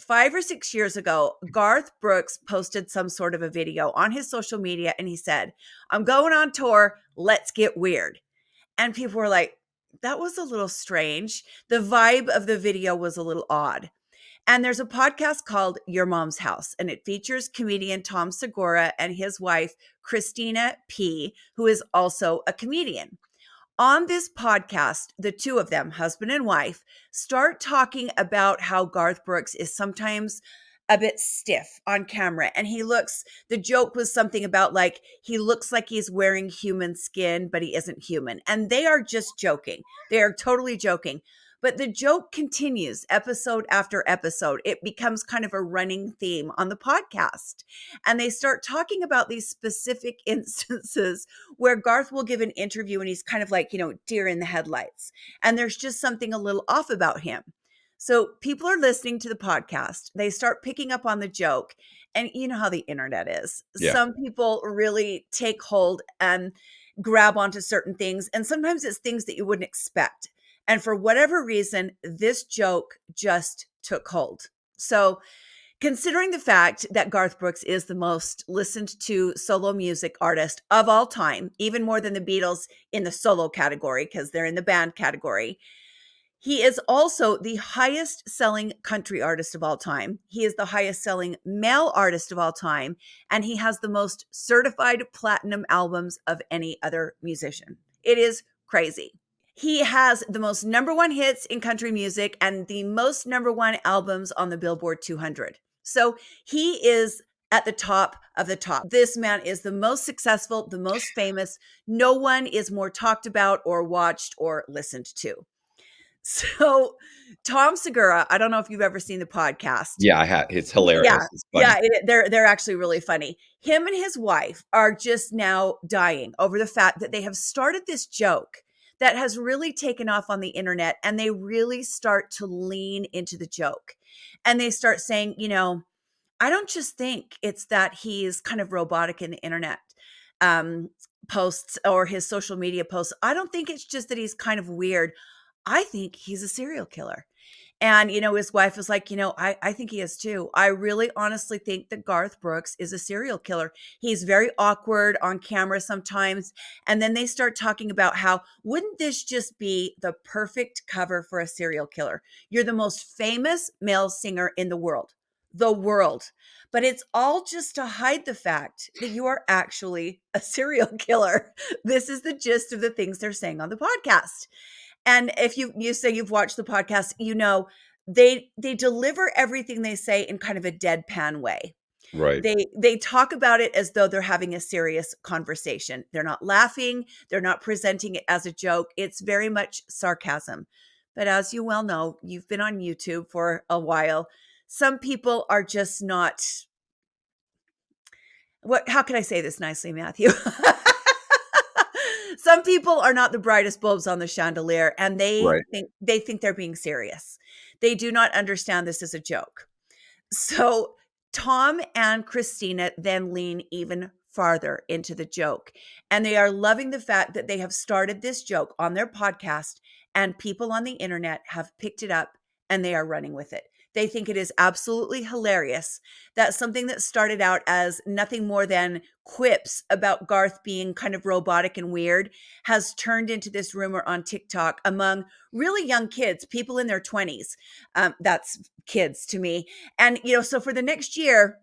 5 or 6 years ago, Garth Brooks posted some sort of a video on his social media and he said, "I'm going on tour. Let's get weird." And people were like, that was a little strange. The vibe of the video was a little odd. And there's a podcast called Your Mom's House, and it features comedian Tom Segura and his wife, Christina P., who is also a comedian. On this podcast, the two of them, husband and wife, start talking about how Garth Brooks is sometimes a bit stiff on camera. And the joke was something about like, he looks like he's wearing human skin, but he isn't human. And they are just joking. They are totally joking. But the joke continues episode after episode. It becomes kind of a running theme on the podcast. And they start talking about these specific instances where Garth will give an interview and he's kind of like, deer in the headlights. And there's just something a little off about him. So people are listening to the podcast. They start picking up on the joke. And you know how the internet is. Yeah. Some people really take hold and grab onto certain things. And sometimes it's things that you wouldn't expect. And for whatever reason, this joke just took hold. So considering the fact that Garth Brooks is the most listened to solo music artist of all time, even more than the Beatles in the solo category, because they're in the band category, he is also the highest selling country artist of all time. He is the highest selling male artist of all time. And he has the most certified platinum albums of any other musician. It is crazy. He has the most number one hits in country music and the most number one albums on the Billboard 200. So he is at the top of the top. This man is the most successful, the most famous. No one is more talked about or watched or listened to. So Tom Segura, I don't know if you've ever seen the podcast. Yeah, I have. It's hilarious. Yeah, It's funny. they're actually really funny. Him and his wife are just now dying over the fact that they have started this joke that has really taken off on the internet, and they really start to lean into the joke. And they start saying, I don't just think it's that he's kind of robotic in the internet posts or his social media posts. I don't think it's just that he's kind of weird. I think he's a serial killer. And, his wife was like, I think he is too. I really honestly think that Garth Brooks is a serial killer. He's very awkward on camera sometimes. And then they start talking about how, wouldn't this just be the perfect cover for a serial killer? You're the most famous male singer in the world. But it's all just to hide the fact that you are actually a serial killer. This is the gist of the things they're saying on the podcast. And if you say you've watched the podcast, they deliver everything they say in kind of a deadpan way. Right. They talk about it as though they're having a serious conversation. They're not laughing. They're not presenting it as a joke. It's very much sarcasm. But as you well know, you've been on YouTube for a while. Some people are just not. How can I say this nicely, Matthew? Some people are not the brightest bulbs on the chandelier, and they think they're being serious. They do not understand this as a joke. So Tom and Christina then lean even farther into the joke, and they are loving the fact that they have started this joke on their podcast, and people on the internet have picked it up and they are running with it. They think it is absolutely hilarious that something that started out as nothing more than quips about Garth being kind of robotic and weird has turned into this rumor on TikTok among really young kids, people in their 20s. That's kids to me. And, so for the next year,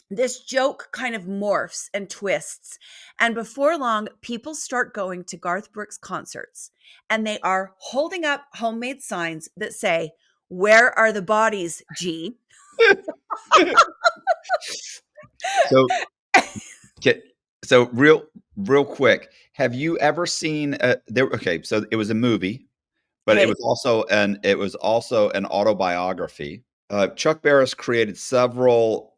this joke kind of morphs and twists. And before long, people start going to Garth Brooks concerts and they are holding up homemade signs that say, "Where are the bodies, G?" So real quick, have you ever seen so it was a movie, but it was also an autobiography. Chuck Barris created several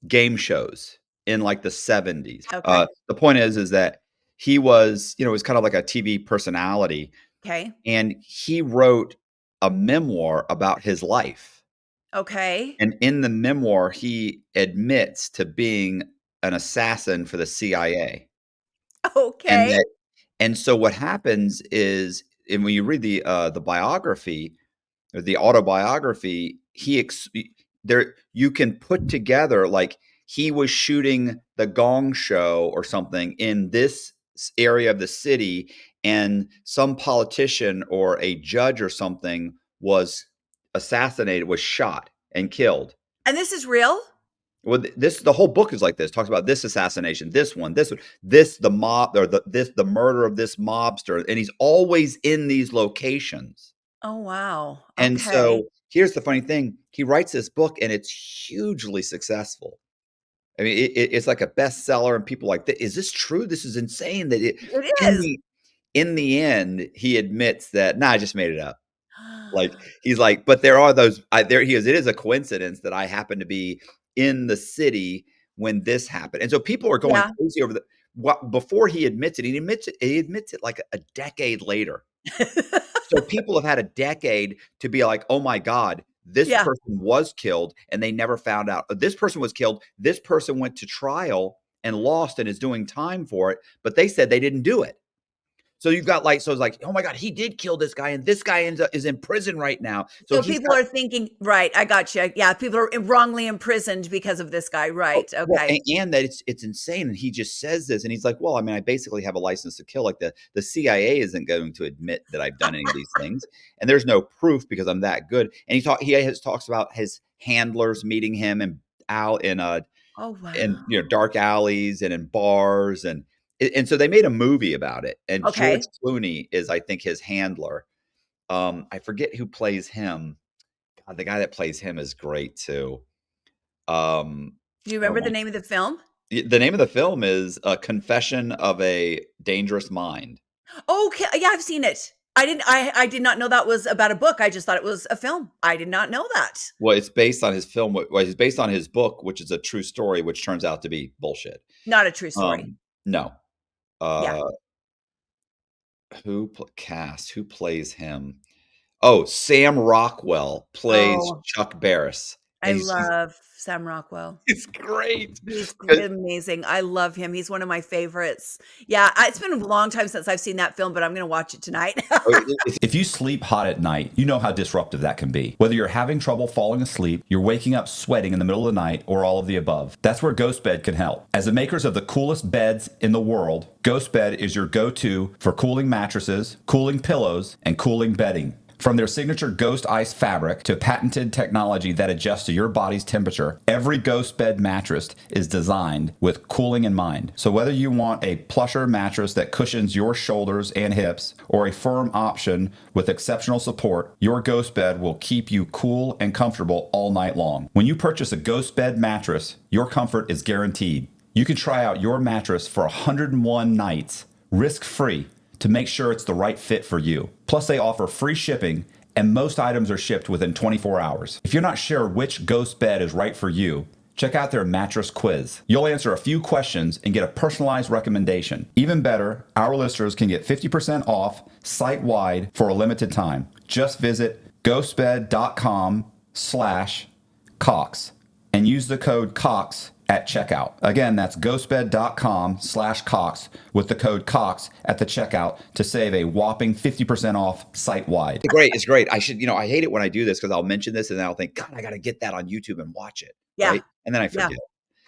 game shows in like the 70s. Okay. The point is that he was, was kind of like a TV personality. Okay. And he wrote a memoir about his life. Okay. And in the memoir, he admits to being an assassin for the CIA. Okay. And so what happens is, and when you read the biography, the autobiography, there you can put together like he was shooting the Gong Show or something in this area of the city, and some politician or a judge or something was assassinated, was shot and killed. And this is real? Well, the whole book is like this. Talks about this assassination, this one, this the mob, or the murder of this mobster, and he's always in these locations. Oh, wow. And Okay. so here's the funny thing: he writes this book, and it's hugely successful. I mean, it's like a bestseller, and people are like, "Is this true? This is insane." That it It in is. the end, he admits that, "Nah, I just made it up." Like, he's like, but there are those there he is, "It is a coincidence that I happen to be in the city when this happened." And so people are going Yeah. crazy over the what before he admits it. He admits it like a decade later. So people have had a decade to be like, "Oh my god, this Yeah. person was killed and they never found out. This person was killed. This person went to trial and lost and is doing time for it, but they said they didn't do it." So you've got like, so it's like, "Oh my god, he did kill this guy and this guy is in prison right now." So So he's people got are thinking, right, I got you. Yeah, people are wrongly imprisoned because of this guy. oh, Right. well, Okay. and that it's insane, and he just says this, and he's like, "Well, I mean, I basically have a license to kill. Like the CIA isn't going to admit that I've done any of these things, and there's no proof because I'm that good." And he talks about his handlers meeting him and out Oh, in wow. dark alleys and in bars, and so they made a movie about it. And George Okay. Clooney is, I think, his handler. I forget who plays him. God, the guy that plays him is great too. Um, Do you oh remember the my name of the film? The name of the film is A Confession of a Dangerous Mind. Okay, yeah, I've seen it. I did not know that was about a book. I just thought it was a film. I did not know that. Well, it's based on his film. Well, it's based on his book, which is a true story, which turns out to be bullshit. Not a true story. No. Yeah. Uh, who plays him? Oh, Sam Rockwell plays Oh, Chuck Barris, I and he's love Sam Rockwell. it's great. He's 'Cause amazing. I love him. He's one of my favorites. Yeah, it's been a long time since I've seen that film, but I'm gonna watch it tonight. If you sleep hot at night, you know how disruptive that can be. Whether you're having trouble falling asleep, you're waking up sweating in the middle of the night, or all of the above, that's where GhostBed can help. As the makers of the coolest beds in the world, GhostBed is your go-to for cooling mattresses, cooling pillows, and cooling bedding. From their signature Ghost Ice fabric to patented technology that adjusts to your body's temperature, every Ghost Bed mattress is designed with cooling in mind. So whether you want a plusher mattress that cushions your shoulders and hips, or a firm option with exceptional support, your Ghost Bed will keep you cool and comfortable all night long. When you purchase a Ghost Bed mattress, your comfort is guaranteed. You can try out your mattress for 101 nights, risk-free, to make sure it's the right fit for you. Plus, they offer free shipping, and most items are shipped within 24 hours. If you're not sure which Ghost Bed is right for you, check out their mattress quiz. You'll answer a few questions and get a personalized recommendation. Even better, our listeners can get 50% off site-wide for a limited time. Just visit ghostbed.com/Cox and use the code COX at checkout. Again, that's ghostbed.com/Cox with the code COX at the checkout to save a whopping 50% off site-wide. it's great. I should, I hate it when I do this because I'll mention this and then I'll think, God, I got to get that on YouTube and watch it, Yeah. right? And then I Yeah. forget.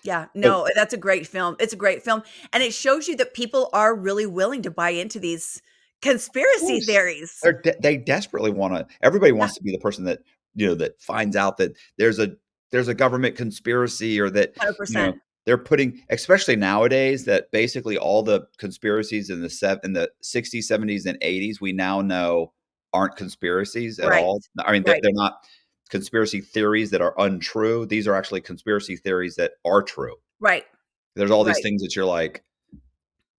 Yeah. So, No, that's a great film. It's a great film, and it shows you that people are really willing to buy into these of conspiracy course, theories. they desperately want to. Everybody Yeah, wants to be the person that that finds out that there's a government conspiracy, or that 100%. they're putting, especially nowadays, that basically all the conspiracies in the 60s, 70s, and 80s we now know aren't conspiracies at Right. all. I mean, Right. they're not conspiracy theories that are untrue. These are actually conspiracy theories that are true. Right. There's all these Right. things that you're like,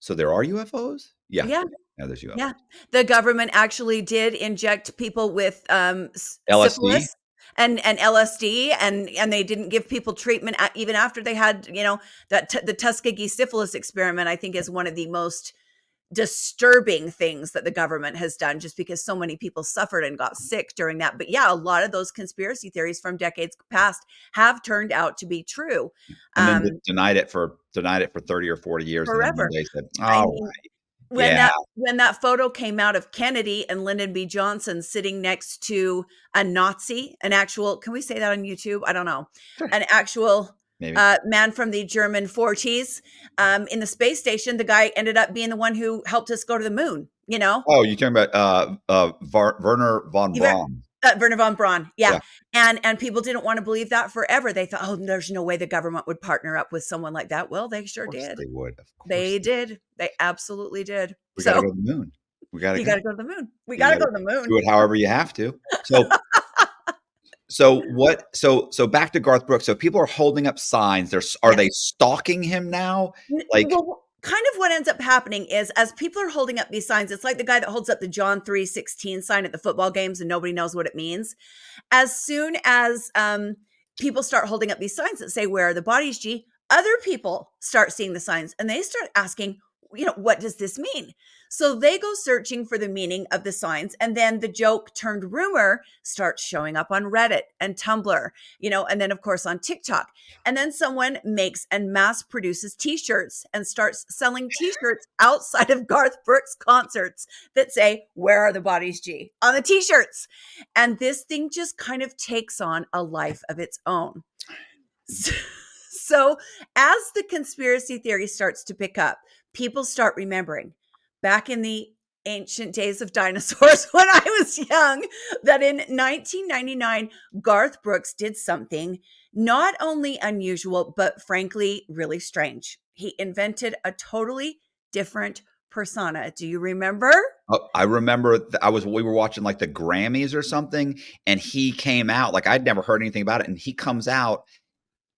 so there are UFOs? Yeah. Yeah. Yeah, there's Yeah. UFOs. The government actually did inject people with, LSD. syphilis and LSD, and they didn't give people treatment even after they had, the Tuskegee syphilis experiment, I think, is one of the most disturbing things that the government has done, just because so many people suffered and got sick during that. But yeah, a lot of those conspiracy theories from decades past have turned out to be true. And then Um, denied it for 30 or 40 years, and then one forever. day said, I "All mean, right." Yeah. When that photo came out of Kennedy and Lyndon B. Johnson sitting next to a Nazi, an actual, can we say that on YouTube? I don't know. Sure. An actual Maybe. man from the German 40s in the space station. The guy ended up being the one who helped us go to the moon, you know? Oh, you're talking about Werner von Braun. Werner von Braun, yeah. Yeah. And people didn't want to believe that forever. They thought, oh, there's no way the government would partner up with someone like that. Well, they sure Of course did. they would. Of course They did. They absolutely did. We got to So go to the moon. We got to you go. got to go to the moon. We You got to gotta go to the moon. do it however you have to. So back to Garth Brooks. So people are holding up signs. Are they stalking him now? Like, Well, kind of what ends up happening is as people are holding up these signs, it's like the guy that holds up the John 3:16 sign at the football games and nobody knows what it means. As soon as people start holding up these signs that say, where are the bodies, G, other people start seeing the signs and they start asking, what does this mean? So they go searching for the meaning of the signs. And then the joke turned rumor starts showing up on Reddit and Tumblr, and then of course on TikTok. And then someone makes and mass produces t-shirts and starts selling t-shirts outside of Garth Brooks concerts that say, where are the bodies, G, on the t-shirts. And this thing just kind of takes on a life of its own. So as the conspiracy theory starts to pick up, people start remembering back in the ancient days of dinosaurs when I was young, that in 1999, Garth Brooks did something not only unusual, but frankly, really strange. He invented a totally different persona. Do you remember? I remember we were watching like the Grammys or something, and he came out, like I'd never heard anything about it. And he comes out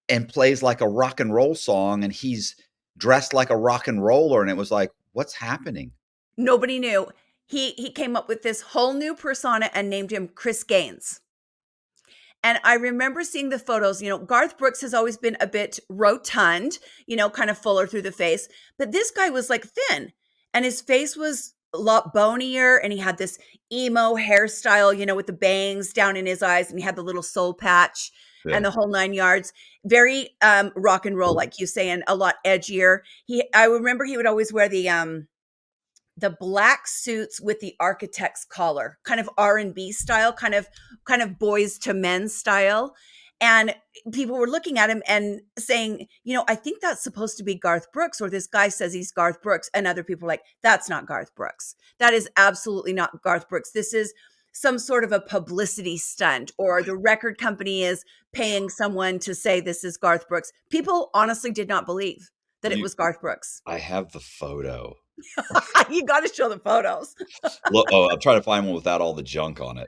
and plays like a rock and roll song, and he's dressed like a rock and roller. And it was like, what's happening? Nobody knew. He came up with this whole new persona and named him Chris Gaines. And I remember seeing the photos. Garth Brooks has always been a bit rotund, kind of fuller through the face. But this guy was like thin and his face was a lot bonier. And he had this emo hairstyle, with the bangs down in his eyes. And he had the little soul patch and the whole 9 yards. Very rock and roll, like you say, and a lot edgier. I remember he would always wear the black suits with the architect's collar, kind of R&B style, kind of boys to men style. And people were looking at him and saying, I think that's supposed to be Garth Brooks, or this guy says he's Garth Brooks. And other people were like, that's not Garth Brooks. That is absolutely not Garth Brooks. This is some sort of a publicity stunt, or the record company is paying someone to say this is Garth Brooks. People honestly did not believe that it was Garth Brooks. I have the photo. You got to show the photos. Look, I'm trying to find one without all the junk on it.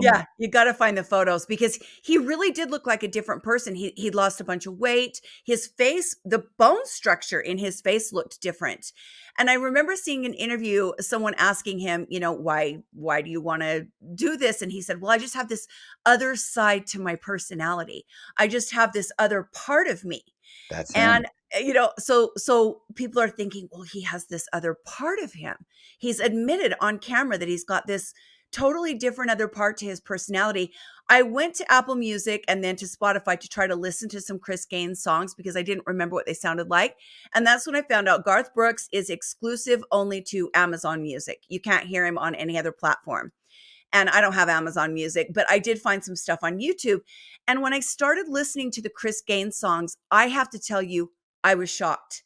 Yeah, you got to find the photos because he really did look like a different person. He'd lost a bunch of weight. His face, the bone structure in his face looked different. And I remember seeing an interview, someone asking him, why do you want to do this? And he said, well, I just have this other side to my personality. I just have this other part of me. That's and him. So people are thinking, well, he has this other part of him. He's admitted on camera that he's got this totally different other part to his personality. I went to Apple Music and then to Spotify to try to listen to some Chris Gaines songs because I didn't remember what they sounded like. And that's when I found out Garth Brooks is exclusive only to Amazon Music. You can't hear him on any other platform. And I don't have Amazon Music, but I did find some stuff on YouTube. And when I started listening to the Chris Gaines songs, I have to tell you, I was shocked.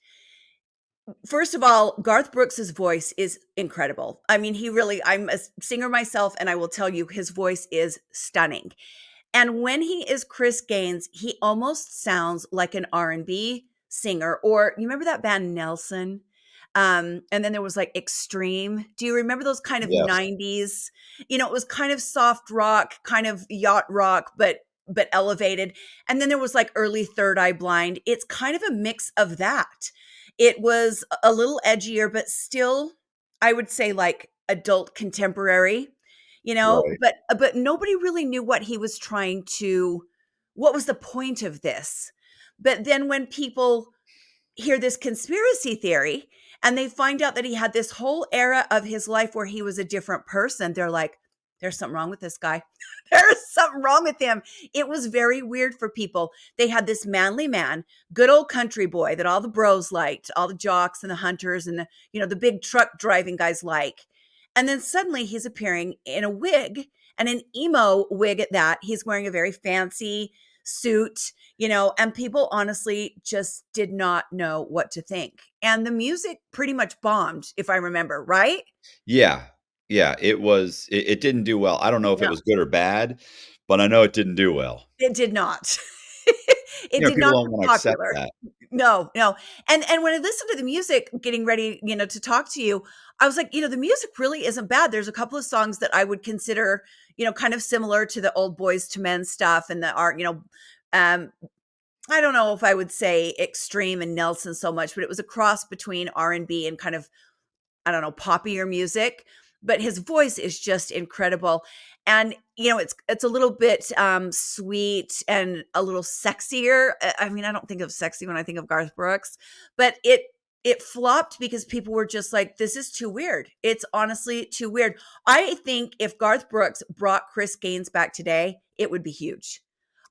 First of all, Garth Brooks's voice is incredible. I mean, I'm a singer myself, and I will tell you his voice is stunning. And when he is Chris Gaines, he almost sounds like an R&B singer. Or you remember that band Nelson? And then there was like Extreme. Do you remember those kind of 90s? It was kind of soft rock, kind of yacht rock, but elevated. And then there was like early Third Eye Blind. It's kind of a mix of that. It was a little edgier, but still, I would say like adult contemporary, Right. but nobody really knew what he was what was the point of this? But then when people hear this conspiracy theory and they find out that he had this whole era of his life where he was a different person, they're like, there's something wrong with this guy. There's something wrong with him. It was very weird for people. They had this manly man, good old country boy that all the bros liked, all the jocks and the hunters and the big truck driving guys like. And then suddenly he's appearing in a wig, and an emo wig at that. He's wearing a very fancy suit, and people honestly just did not know what to think. And the music pretty much bombed, if I remember, right? Yeah. Yeah. It didn't do well. I don't know if it No, was good or bad, but I know it didn't do well. it did not. It did People not don't do want to accept popular. that. No, no. And when I listened to the music getting ready, to talk to you, I was like, the music really isn't bad. There's a couple of songs that I would consider, kind of similar to the old Boys to Men stuff and the art, I don't know if I would say Extreme and Nelson so much, but it was a cross between R&B and kind of, I don't know, poppier music, but his voice is just incredible. And, it's a little bit sweet and a little sexier. I mean, I don't think of sexy when I think of Garth Brooks, but it flopped because people were just like, this is too weird. It's honestly too weird. I think if Garth Brooks brought Chris Gaines back today, it would be huge.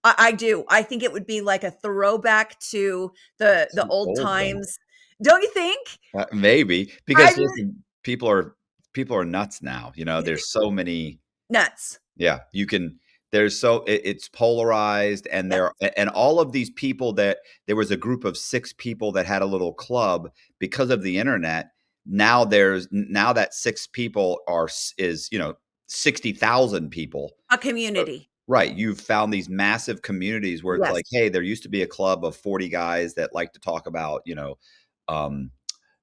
I do. I think it would be like a throwback to the Too old old though. times. Don't you think? Maybe I because listen, people are nuts now. There's so many. nuts. Yeah, you can. It's polarized, and Yep. and all of these people that there was a group of 6 people that had a little club because of the internet. Now that 6 people is 60,000 people. A community. Right, you've found these massive communities where it's Yes. like, hey, there used to be a club of 40 guys that like to talk about um,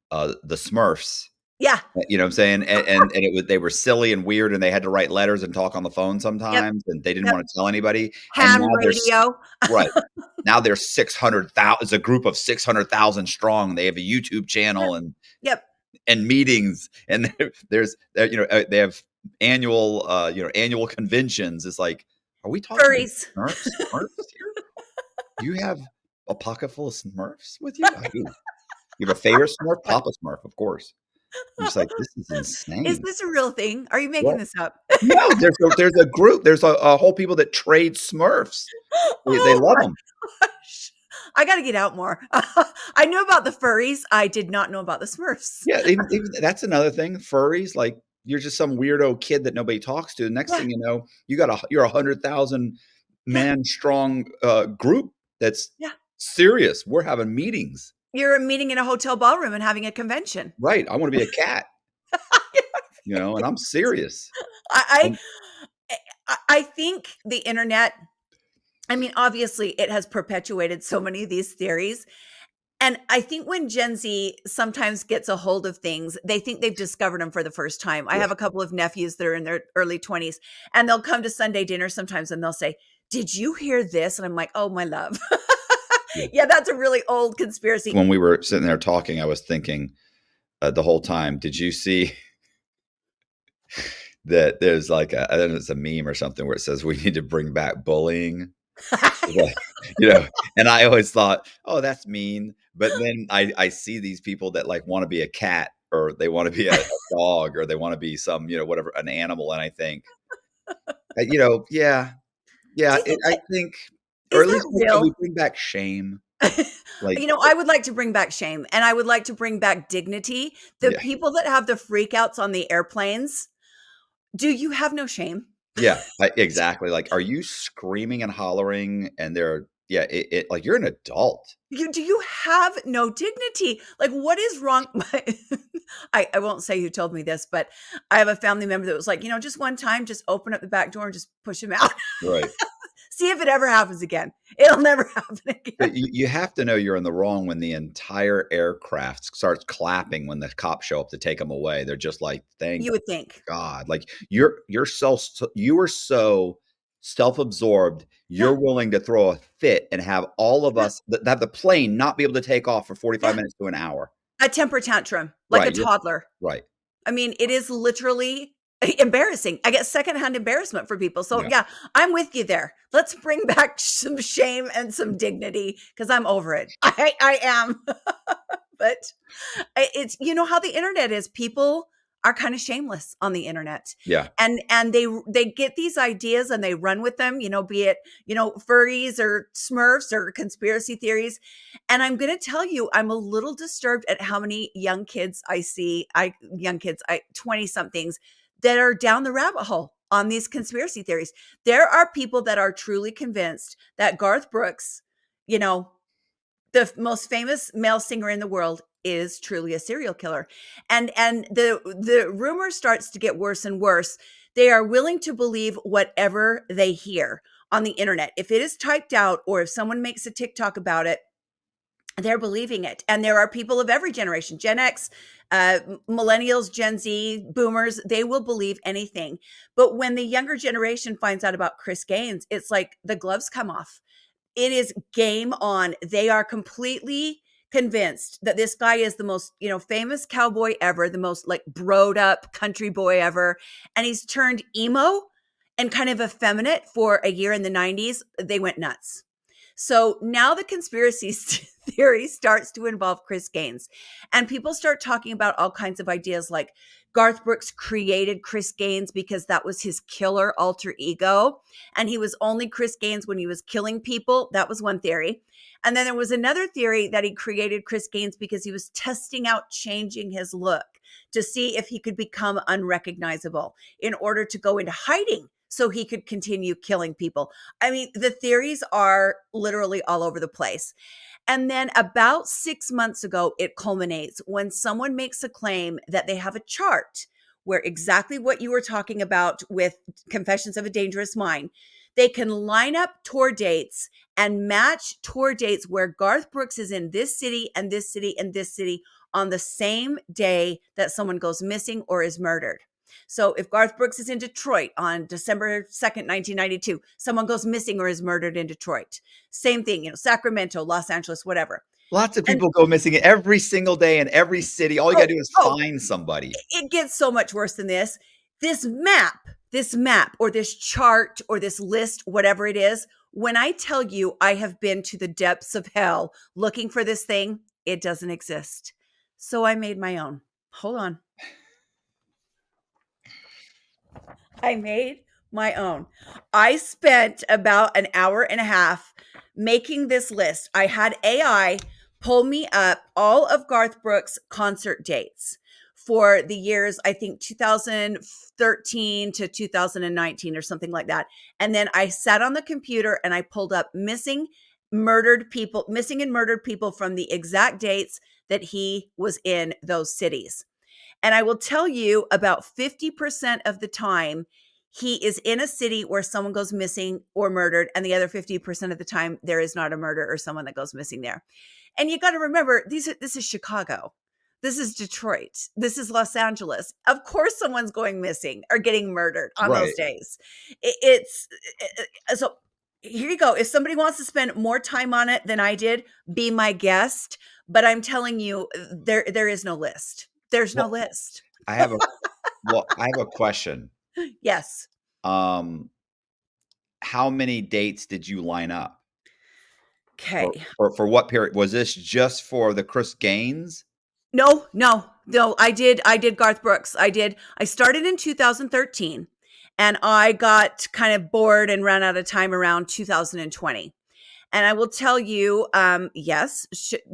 the Smurfs. Yeah. You know what I'm saying? They were silly and weird, and they had to write letters and talk on the phone Yep. sometimes, and they didn't Yep. want to tell anybody. And Ham now there's radio. right now there's 600,000. It's a group of 600,000 strong. They have a YouTube channel Yep. Yep. and meetings, and they have annual conventions. It's like, are we talking Furries. Smurfs here? You have a pocket full of Smurfs with you? I do. You have a favorite Smurf? Papa Smurf, of course. I'm just like, this is Is insane. this a real thing? Are you making What? this up? No, there's a group. There's a whole people that trade Smurfs. They Oh love my them. gosh. I got to get out more. I knew about the furries. I did not know about the Smurfs. Yeah, even that's another thing. Furries, like you're just some weirdo kid that nobody talks to. Next Yeah. thing you know, you're 100,000 Yeah. man strong group that's Yeah. serious. We're having meetings. You're meeting in a hotel ballroom and having a convention. Right. I want to be a cat, and I'm serious. I, And I think the internet, I mean, obviously it has perpetuated so many of these theories. And I think when Gen Z sometimes gets a hold of things, they think they've discovered them for the first time. I yeah, have a couple of nephews that are in their early 20s, and they'll come to Sunday dinner sometimes and they'll say, "Did you hear this?" And I'm like, "Oh, my love." yeah. Yeah, that's a really old conspiracy. When we were sitting there talking, I was thinking the whole time, did you see that there's like I don't know, it's a meme or something where it says we need to bring back bullying? Yeah, and I always thought, oh, that's mean. But then I see these people that like want to be a cat or they want to be a dog or they want to be some, whatever, an animal. And I think, yeah, Do yeah, you think I that think, or is at least that like, can we real? bring back shame? Like, I would like to bring back shame, and I would like to bring back dignity. The yeah, people that have the freakouts on the airplanes, do you have no shame? yeah, exactly. Like, are you screaming and hollering? And yeah, like you're an adult. Do you have no dignity? Like, what is wrong? I won't say who told me this, but I have a family member that was like, just one time, just open up the back door and just push him out. Right. See if it ever happens again. It'll never happen again. But you have to know you're in the wrong when the entire aircraft starts clapping when the cops show up to take them away. They're just like, thank You would think. God. Like you are so self-absorbed. Yeah. You're willing to throw a fit and have all of Yeah. us have the plane not be able to take off for 45 Yeah. minutes to an hour. A temper tantrum, like a Right. toddler. Right. I mean, it is literally embarrassing. I get secondhand embarrassment for people. So Yeah. yeah, I'm with you there. Let's bring back some shame and some dignity because I'm over it. I am. But it's how the internet is. People are kind of shameless on the internet. Yeah. And they get these ideas and they run with them, be it, furries or Smurfs or conspiracy theories. And I'm going to tell you, I'm a little disturbed at how many young kids I see, 20 somethings that are down the rabbit hole on these conspiracy theories. There are people that are truly convinced that Garth Brooks, the most famous male singer in the world, is truly a serial killer. And the rumor starts to get worse and worse. They are willing to believe whatever they hear on the internet. If it is typed out or if someone makes a TikTok about it, they're believing it. And there are people of every generation, Gen X, millennials, Gen Z, boomers, they will believe anything. But when the younger generation finds out about Chris Gaines, it's like the gloves come off. It is game on. They are completely convinced that this guy is the most, famous cowboy ever, the most like broed up country boy ever. And he's turned emo and kind of effeminate for a year in the 90s. They went nuts. So now the conspiracy theory starts to involve Chris Gaines, and people start talking about all kinds of ideas like Garth Brooks created Chris Gaines because that was his killer alter ego. And he was only Chris Gaines when he was killing people. That was one theory. And then there was another theory that he created Chris Gaines because he was testing out changing his look to see if he could become unrecognizable in order to go into hiding so he could continue killing people. I mean, the theories are literally all over the place. And then about 6 months ago, it culminates when someone makes a claim that they have a chart where exactly what you were talking about with Confessions of a Dangerous Mind, they can line up tour dates and match tour dates where Garth Brooks is in this city and this city and this city on the same day that someone goes missing or is murdered. So if Garth Brooks is in Detroit on December 2nd, 1992, someone goes missing or is murdered in Detroit. Same thing, Sacramento, Los Angeles, whatever. Lots of people go missing every single day in every city. All you got to do is find somebody. It gets so much worse than this. This map or this chart or this list, whatever it is, when I tell you I have been to the depths of hell looking for this thing, it doesn't exist. So I made my own. Hold on. I made my own. I spent about an hour and a half making this list. I had AI pull me up all of Garth Brooks' concert dates for the years, I think 2013 to 2019 or something like that. And then I sat on the computer and I pulled up missing and murdered people from the exact dates that he was in those cities. And I will tell you, about 50% of the time, he is in a city where someone goes missing or murdered. And the other 50% of the time, there is not a murder or someone that goes missing there. And you got to remember, this is Chicago. This is Detroit. This is Los Angeles. Of course, someone's going missing or getting murdered on those days. So here you go. If somebody wants to spend more time on it than I did, be my guest. But I'm telling you, there is no list. There's no list. I have a question. Yes. How many dates did you line up? Okay. For what period? Was this just for the Chris Gaines? No. I did Garth Brooks. I started in 2013 and I got kind of bored and ran out of time around 2020. And I will tell you, yes,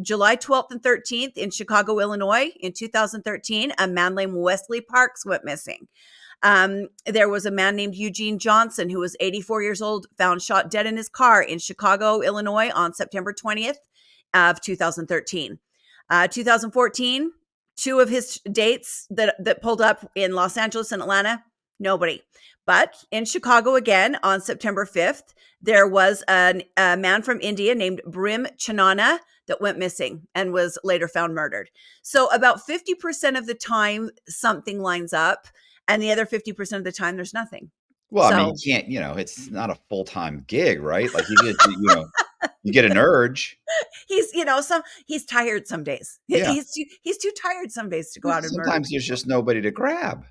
July 12th and 13th in Chicago, Illinois, in 2013, a man named Wesley Parks went missing. There was a man named Eugene Johnson, who was 84 years old, found shot dead in his car in Chicago, Illinois on September 20th of 2013. 2014, two of his dates that pulled up in Los Angeles and Atlanta, nobody. But in Chicago again on September 5th, there was a man from India named Brim Chanana that went missing and was later found murdered. So about 50% of the time something lines up, and the other 50% of the time there's nothing. Well, I mean, you can't, it's not a full-time gig, right? Like you just, you get an urge. He's, he's tired some days. Yeah. He's too tired some days to go out and murder. Sometimes there's just nobody to grab.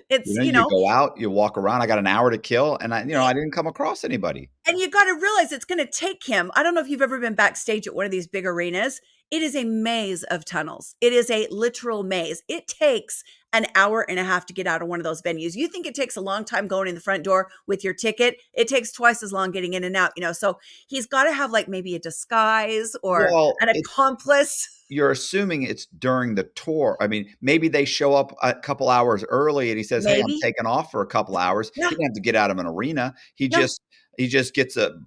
It's, you go out, you walk around. I got an hour to kill, and I didn't come across anybody. And you got to realize it's going to take him. I don't know if you've ever been backstage at one of these big arenas. It is a maze of tunnels. It is a literal maze. It takes an hour and a half to get out of one of those venues. You think it takes a long time going in the front door with your ticket? It takes twice as long getting in and out, so he's got to have like maybe a disguise or Well, an accomplice. you're assuming it's during the tour. I mean, maybe they show up a couple hours early and he says, "Hey, I'm Maybe. taking off for a couple hours." He Yeah. didn't have to get out of an arena. He No. just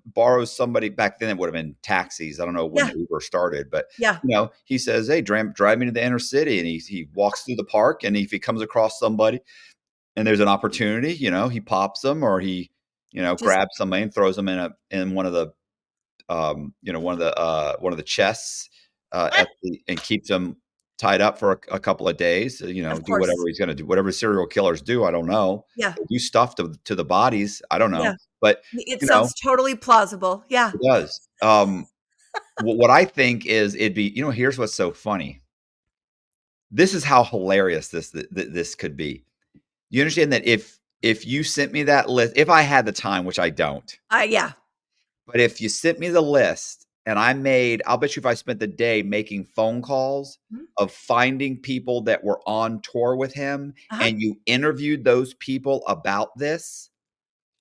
borrows somebody. Back then it would have been taxis. I don't know when Yeah. Uber started, but Yeah. he says, "Hey, drive me to the inner city," and he walks through the park, and if he comes across somebody and there's an opportunity, he pops them, or he Just grabs somebody and throws them in one of the one of the chests and keeps them tied up for a couple of days. of Do whatever course. he's going to do, whatever serial killers do. I don't know. Yeah. They do stuff to the bodies. I don't know, Yeah. but It sounds totally plausible. Yeah. it does. What I think is it'd be. Here's what's so funny. This is how hilarious this could be. You understand that if you sent me that list, if I had the time, which I don't. Yeah. But if you sent me the list and I'll bet you if I spent the day making phone calls Mhm. of finding people that were on tour with him, Uh-huh. and you interviewed those people about this,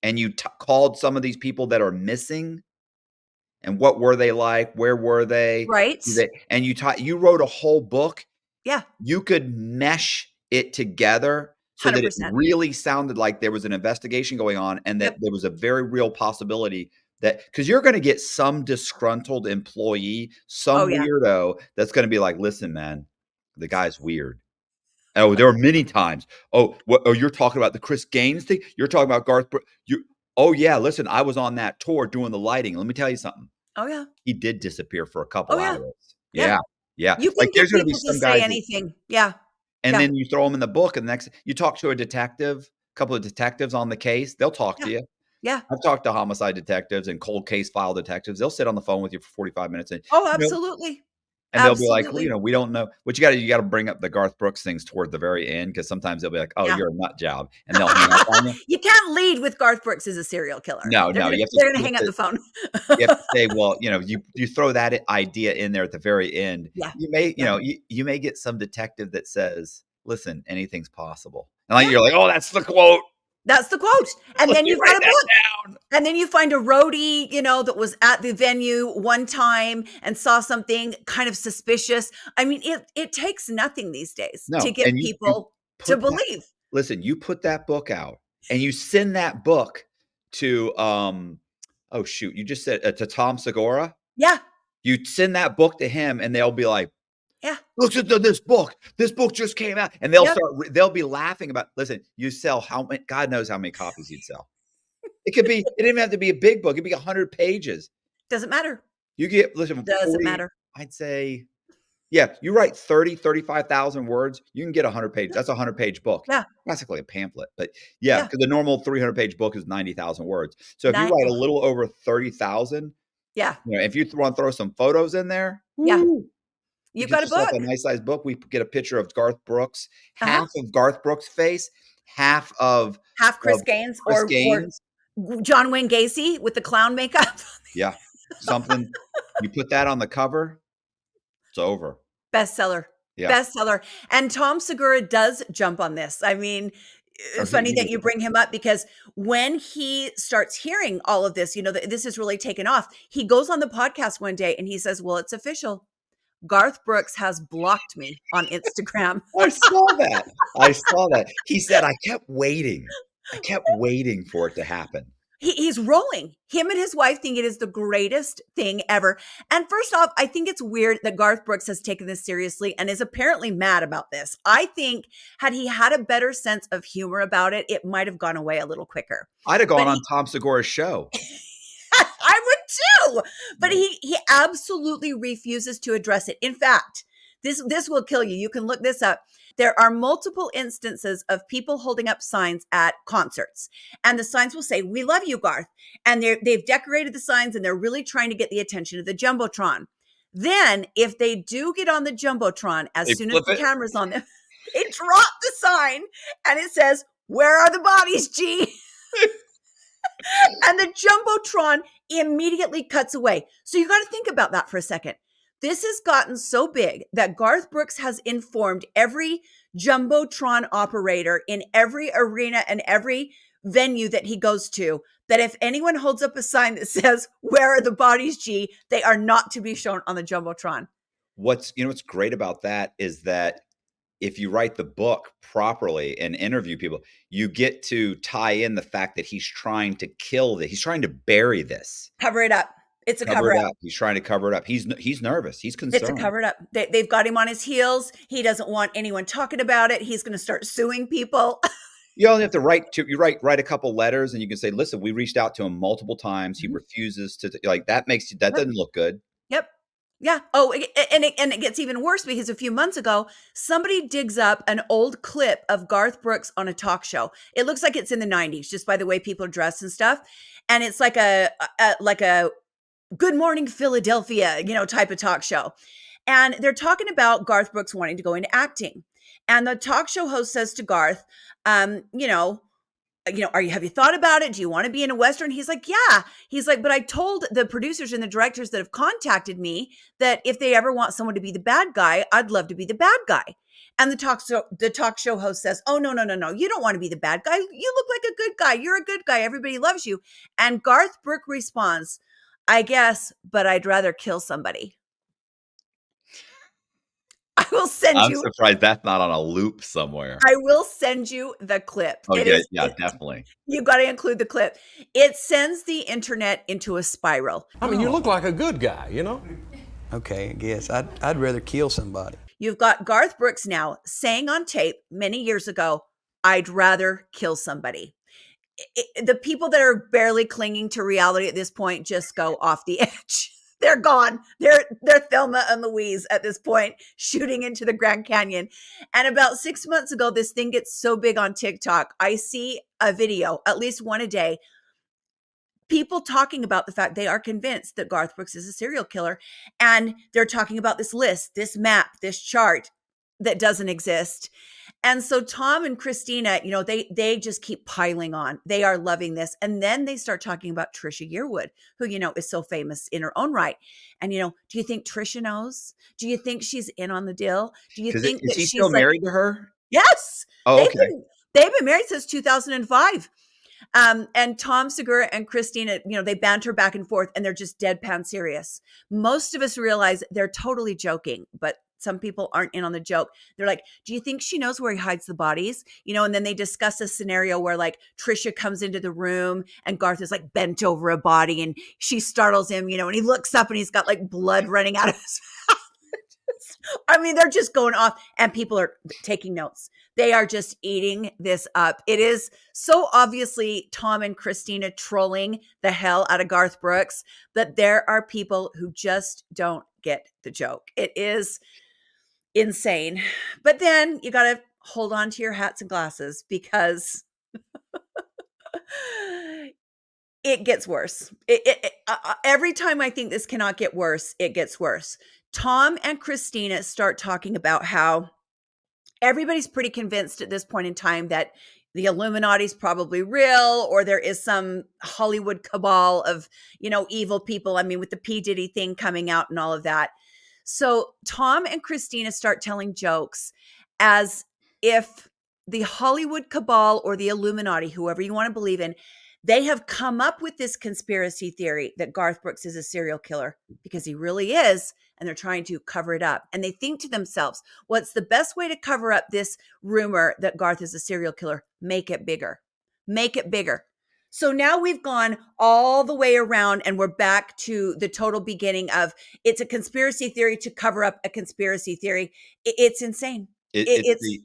and you called some of these people that are missing, and what were they like? Where were they? Right. And you wrote a whole book. Yeah. You could mesh it together so that it 100%. really sounded like there was an investigation going on, and that Yep. there was a very real possibility that, because you're going to get some disgruntled employee, some Oh, yeah. weirdo that's going to be like, "Listen, man, the guy's weird." Oh, there were many times. Oh, you're talking about the Chris Gaines thing? You're talking about Garth Brooks? Oh yeah, listen, I was on that tour doing the lighting. Let me tell you something. Oh, yeah. He did disappear for a Oh, couple yeah. hours. Yeah. Yeah, yeah. You Like can there's get going to be people to some say guys that, anything. Yeah. and Yeah. then you throw them in the book, and the next you talk to a couple of detectives on the case, they'll talk Yeah. to you. Yeah. I've talked to homicide detectives and cold case file detectives. They'll sit on the phone with you for 45 minutes and, Oh, absolutely. and they'll be like, "Well, Absolutely. we don't know." But you got to bring up the Garth Brooks things toward the very end, because sometimes they'll be like, "Oh, Yeah. you're a nut job," and they'll hang up on you. You can't lead with Garth Brooks as a serial killer. No, They're no, gonna you have to they're gonna hang up the phone. you have to say, well, you throw that idea in there at the very end. Yeah. You may, Yeah. you may get some detective that says, "Listen, anything's possible," and Yeah. you're like, "Oh, that's the quote." That's the quote. And Let then me you've write got a that book. down. And then you find a roadie, that was at the venue one time and saw something kind of suspicious. I mean, it takes nothing these days to No, get and you people to put that. believe. Listen, you put that book out, and you send that book to oh shoot, you just said to Tom Segura. Yeah. You send that book to him, and they'll be like, Yeah. "Look at this book. This book just came out," and Yep. they'll be laughing about. Listen, you sell how many? God knows how many copies you'd sell. It didn't even have to be a big book. It'd be 100 pages. Doesn't matter. You get, listen, Doesn't 40. matter. I'd say, yeah. You write 35,000 words. You can get 100 pages. That's a 100-page book. Yeah. Basically a pamphlet, but yeah, Yeah. because the normal 300-page book is 90,000 words. So if you Ni write a oh, little over 30,000, yeah. if you want to throw some photos in there, Yeah. woo, you You've get got a yourself book. a nice sized book. We get a picture of Garth Brooks, Uh-huh. half of Garth Brooks' face, half of Half Chris Gaines Chris or Gaines. John Wayne Gacy with the clown makeup. Yeah, something. You put that on the cover, it's over. Bestseller. Yeah. Bestseller. And Tom Segura does jump on this. I mean, Oh, funny that you bring him up, because when he starts hearing all of this, this is really taken off. He goes on the podcast one day and he says, "Well, it's official. Garth Brooks has blocked me on Instagram." I saw that. I saw that. He said, I kept waiting for it to happen. He's rolling. Him and his wife think it is the greatest thing ever. And first off, I think it's weird that Garth Brooks has taken this seriously and is apparently mad about this. I think had he had a better sense of humor about it, it might have gone away a little quicker. I'd have gone on Tom Segura's show. I would too. But he absolutely refuses to address it. In fact, this will kill you. You can look this up. There are multiple instances of people holding up signs at concerts, and the signs will say, "We love you, Garth." And they've decorated the signs, and they're really trying to get the attention of the Jumbotron. Then, if they do get on the Jumbotron, They as soon as flip the it. camera's on them, they drop the sign, and it says, "Where are the bodies, G?" And the Jumbotron immediately cuts away. So you got to think about that for a second. This has gotten so big that Garth Brooks has informed every Jumbotron operator in every arena and every venue that he goes to, that if anyone holds up a sign that says, "Where are the bodies, G?" they are not to be shown on the Jumbotron. What's great about that is that if you write the book properly and interview people, you get to tie in the fact that he's trying to kill this. He's trying to bury this. Cover it up. It's a Cover cover it up. up. He's trying to cover it up. He's nervous. He's It's a concerned. cover it up. They've got him on his heels. He doesn't want anyone talking about it. He's going to start suing people. You only have to write a couple letters, and you can say, "Listen, we reached out to him multiple times. He refuses to like that. That doesn't look good." Yep. Yeah. Oh, and it gets even worse because a few months ago, somebody digs up an old clip of Garth Brooks on a talk show. It looks like it's in the 90s, just by the way people are dressed and stuff. And it's like a Good Morning Philadelphia, type of talk show. And they're talking about Garth Brooks wanting to go into acting. And the talk show host says to Garth, have you thought about it? Do you want to be in a Western? He's like, yeah. He's like, but I told the producers and the directors that have contacted me that if they ever want someone to be the bad guy, I'd love to be the bad guy. And the talk show host says, oh, no. You don't want to be the bad guy. You look like a good guy. You're a good guy. Everybody loves you. And Garth Brooks responds, I guess, but I'd rather kill somebody. I will send I'm you. surprised that's not on a loop somewhere. I will send you the clip. Oh, yeah, definitely. You've got to include the clip. It sends the internet into a spiral. I mean, you look like a good guy, Okay, I guess I'd rather kill somebody. You've got Garth Brooks now saying on tape many years ago, I'd rather kill somebody. The people that are barely clinging to reality at this point just go off the edge. They're gone. They're Thelma and Louise at this point, shooting into the Grand Canyon. And about 6 months ago, this thing gets so big on TikTok. I see a video, at least one a day, people talking about the fact they are convinced that Garth Brooks is a serial killer. And they're talking about this list, this map, this chart that doesn't exist. And so Tom and Christina, they just keep piling on. They are loving this. And then they start talking about Trisha Yearwood, who, is so famous in her own right. And, do you think Trisha knows? Do you think she's in on the deal? Do you think is that he she's still married to her? Yes. Oh, okay. They've been married since 2005. And Tom Segura and Christina, they banter back and forth and they're just deadpan serious. Most of us realize they're totally joking, but some people aren't in on the joke. They're like, do you think she knows where he hides the bodies? And then they discuss a scenario where like Trisha comes into the room and Garth is like bent over a body and she startles him, and he looks up and he's got like blood running out of his mouth. I mean, they're just going off and people are taking notes. They are just eating this up. It is so obviously Tom and Christina trolling the hell out of Garth Brooks that there are people who just don't get the joke. It is insane. But then you got to hold on to your hats and glasses because it gets worse. Every time I think this cannot get worse, it gets worse. Tom and Christina start talking about how everybody's pretty convinced at this point in time that the Illuminati is probably real, or there is some Hollywood cabal of, evil people. I mean, with the P. Diddy thing coming out and all of that. So Tom and Christina start telling jokes as if the Hollywood cabal or the Illuminati, whoever you want to believe in, they have come up with this conspiracy theory that Garth Brooks is a serial killer because he really is. And they're trying to cover it up. And they think to themselves, what's the best way to cover up this rumor that Garth is a serial killer? Make it bigger. Make it bigger. So now we've gone all the way around and we're back to the total beginning of it's a conspiracy theory to cover up a conspiracy theory. It's insane. It's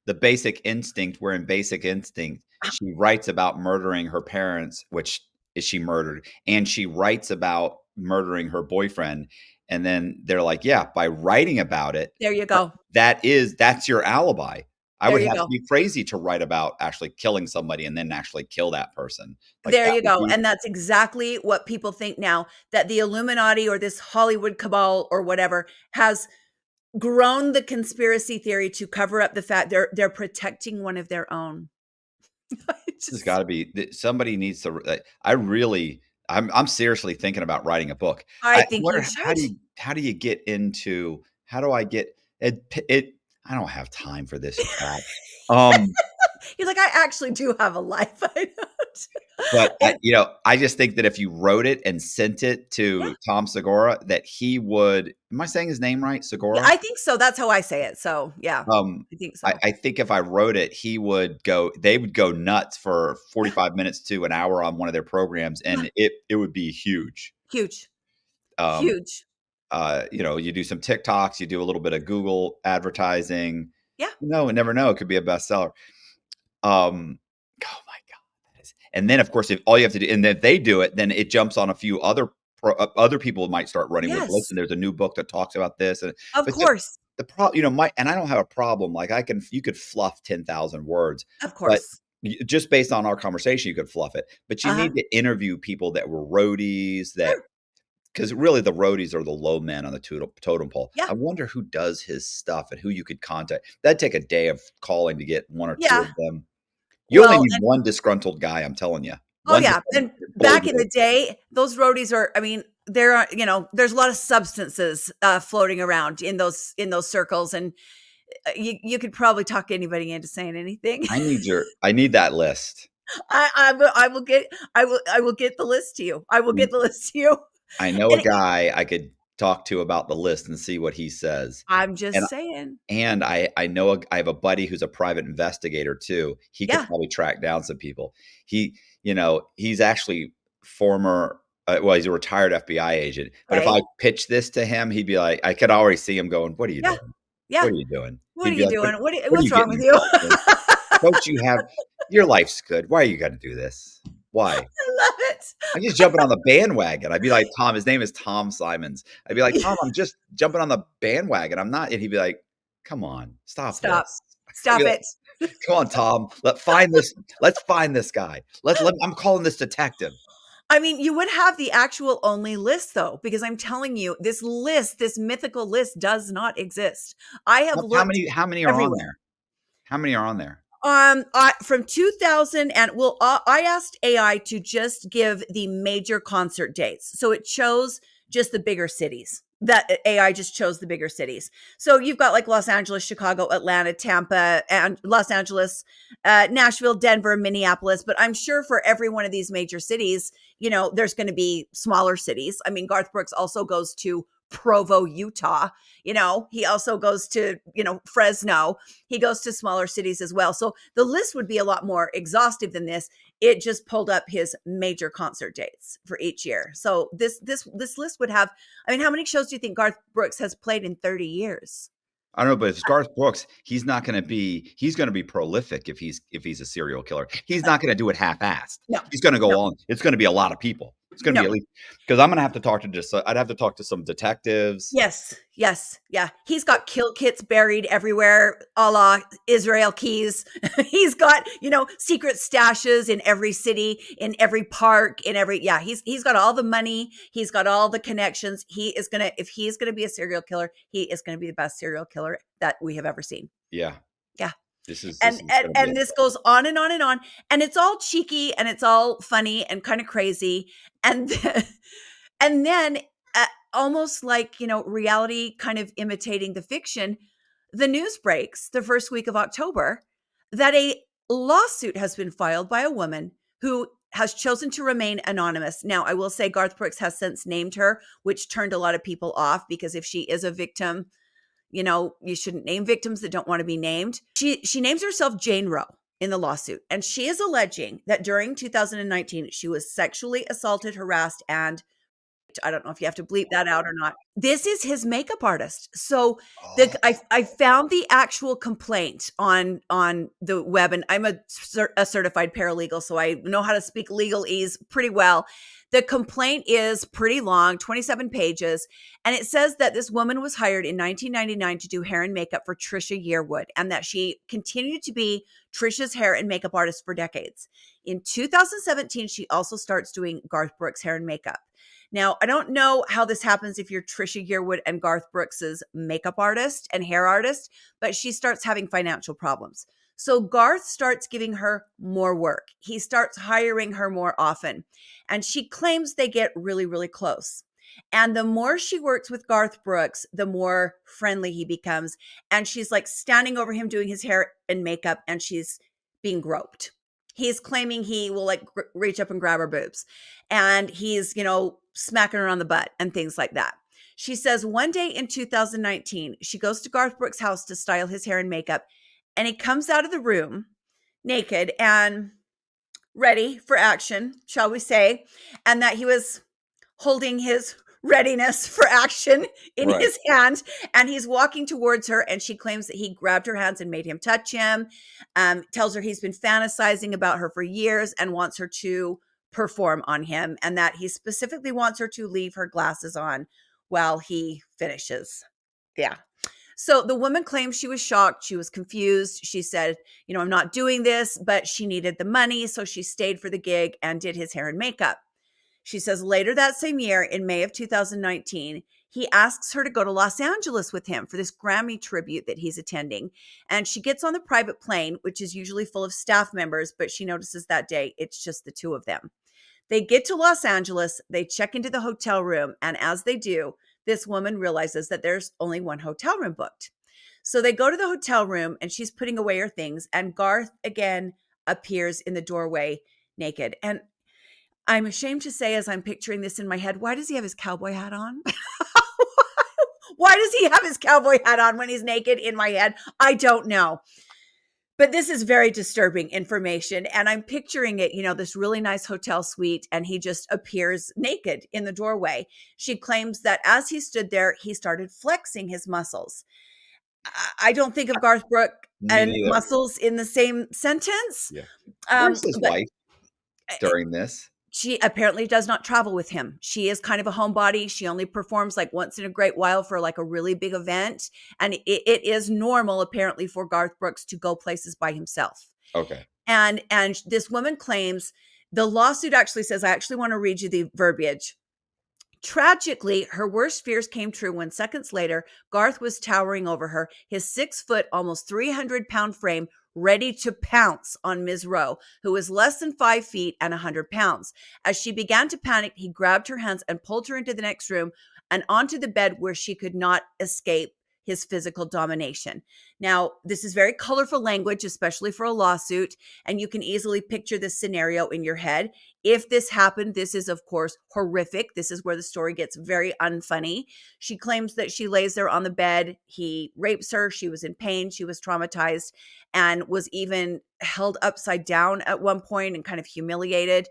the basic instinct, where in Basic Instinct, she writes about murdering her parents, which is she murdered. And she writes about murdering her boyfriend. And then they're like, yeah, by writing about it. There you go. That's your alibi. I would have to be crazy to write about actually killing somebody and then actually kill that person. There you go. And that's exactly what people think now, that the Illuminati or this Hollywood cabal or whatever has grown the conspiracy theory to cover up the fact they're protecting one of their own. There's got to be somebody needs to. I'm seriously thinking about writing a book. I think you should. How do you get into? How do I get it? I don't have time for this crap. Um, You're like, I actually do have a life. I don't. but And I just think that if you wrote it and sent it yeah, to Tom Segura, that he would. Am I saying his name right? yeah, Segura. I think so. That's how I say it. So yeah, I think so. I think if I wrote it, they would go nuts for Yeah, 45 minutes to an hour on one of their programs, yeah, and it would be huge. huge, Um, huge. you do some TikToks, you do a little bit of Google advertising. Yeah, No, never know. It could be a bestseller. Oh my God. And then of course, if all you have to do, and if they do it, then it jumps on a few other people might start running with, yes, listen, there's a new book that talks about this. And, of but course, the problem, and I don't have a problem. Like you could fluff 10,000 words, of but course. just based on our conversation, you could fluff it, but you Uh huh. need to interview people that were roadies Sure. because really the roadies are the low men on the totem pole. Yeah. I wonder who does his stuff and who you could contact. That'd take a day of calling to get one or two Yeah. of them. You only Well, need one disgruntled guy, I'm telling you. oh One yeah, disgruntled and pull back in the you. day, those roadies are. I mean, there are there's a lot of substances floating around in those circles, and you could probably talk anybody into saying anything. I need that list. I will get the list to you. I will get the list to you. I know a And guy I could talk to about the list and see what he says. I'm And just saying. I know I have a buddy who's a private investigator too. He could Yeah. probably track down some people. He's actually former he's a retired FBI agent. But if I Okay. pitch this to him, he'd be like, I could already see him going, "What are you Yeah. doing? Yeah. What are you doing?" What are He'd be you like, doing? what are you What's wrong getting with you? yourself in? Don't you have your life's good. Why are you gonna do this? Why? I love it. I'm just jumping on the bandwagon. I'd be like, Tom, his name is Tom Simons. I'd be like, Tom, I'm just jumping on the bandwagon. I'm not. And he'd be like, come on, stop Stop. this. I'd be Stop like, it. come on, Tom. Let's find this guy. I'm calling this detective. I mean, you would have the actual only list though, because I'm telling you, this mythical list does not exist. I have looked How many are on everywhere. there? How many are on there? From 2000 and well, I asked AI to just give the major concert dates. So it chose just the bigger cities. That AI just chose the bigger cities. So you've got like Los Angeles, Chicago, Atlanta, Tampa, and Los Angeles, Nashville, Denver, Minneapolis. But I'm sure for every one of these major cities, there's going to be smaller cities. I mean, Garth Brooks also goes to Provo, Utah. He also goes to, Fresno. He goes to smaller cities as well. So the list would be a lot more exhaustive than this. It just pulled up his major concert dates for each year. So this list would have, I mean, how many shows do you think Garth Brooks has played in 30 years? I don't know, but if it's Garth Brooks, he's going to be prolific if he's a serial killer. He's not going to do it half-assed. No, He's going to go no, on. It's going to be a lot of people. It's going to be no. at least because I'm going to have to I'd have to talk to some detectives. Yes, yeah. He's got kill kits buried everywhere, a la Israel Keys. He's got, secret stashes in every city, in every park, he's got all the money, he's got all the connections. If he's gonna be a serial killer, he is gonna be the best serial killer that we have ever seen. Yeah. Yeah. This is And gonna be and this goes on and on and on, and it's all cheeky and it's all funny and kind of crazy, and and then almost like reality kind of imitating the fiction, the news breaks the first week of October that a lawsuit has been filed by a woman who has chosen to remain anonymous. Now, I will say Garth Brooks has since named her, which turned a lot of people off, because if she is a victim, you shouldn't name victims that don't want to be named. She names herself Jane Roe in the lawsuit, and she is alleging that during 2019, she was sexually assaulted, harassed, and I don't know if you have to bleep that out or not. This is his makeup artist. So Oh, I found the actual complaint on the web, and I'm a certified paralegal, so I know how to speak legalese pretty well. The complaint is pretty long, 27 pages, and it says that this woman was hired in 1999 to do hair and makeup for Trisha Yearwood, and that she continued to be Trisha's hair and makeup artist for decades. In 2017, she also starts doing Garth Brooks hair and makeup. Now, I don't know how this happens if you're Trisha Yearwood and Garth Brooks's makeup artist and hair artist, but she starts having financial problems. So Garth starts giving her more work. He starts hiring her more often, and she claims they get really, really close. And the more she works with Garth Brooks, the more friendly he becomes. And she's like standing over him doing his hair and makeup, and she's being groped. He's claiming he will like reach up and grab her boobs. And he's, smacking her on the butt and things like that. She says one day in 2019, she goes to Garth Brooks' house to style his hair and makeup. And he comes out of the room naked and ready for action, shall we say, and that he was holding his readiness for action in his hand, and he's walking towards her, and she claims that he grabbed her hands and made him touch him, tells her he's been fantasizing about her for years and wants her to perform on him, and that he specifically wants her to leave her glasses on while he finishes. Yeah. So the woman claims she was shocked. She was confused. She said, I'm not doing this, but she needed the money. So she stayed for the gig and did his hair and makeup. She says later that same year, in May of 2019, he asks her to go to Los Angeles with him for this Grammy tribute that he's attending. And she gets on the private plane, which is usually full of staff members, but she notices that day it's just the two of them. They get to Los Angeles, they check into the hotel room, and as they do, this woman realizes that there's only one hotel room booked. So they go to the hotel room and she's putting away her things, and Garth again appears in the doorway naked. And I'm ashamed to say, as I'm picturing this in my head, why does he have his cowboy hat on? Why does he have his cowboy hat on when he's naked in my head? I don't know. But this is very disturbing information. And I'm picturing it, this really nice hotel suite, and he just appears naked in the doorway. She claims that as he stood there, he started flexing his muscles. I don't think of Garth Brooks and muscles in the same sentence. Yeah. Where's his wife during this? She apparently does not travel with him. She is kind of a homebody. She only performs like once in a great while for like a really big event. And it is normal apparently for Garth Brooks to go places by himself. Okay. And this woman claims, the lawsuit actually says, I actually want to read you the verbiage. Tragically, her worst fears came true when seconds later, Garth was towering over her, his 6-foot, almost 300-pound frame ready to pounce on Ms. Rowe, who was less than 5 feet and 100 pounds. As she began to panic, he grabbed her hands and pulled her into the next room and onto the bed where she could not escape his physical domination. Now, this is very colorful language, especially for a lawsuit, and you can easily picture this scenario in your head. If this happened, this is, of course, horrific. This is where the story gets very unfunny. She claims that she lays there on the bed. He rapes her. She was in pain. She was traumatized and was even held upside down at one point and kind of humiliated.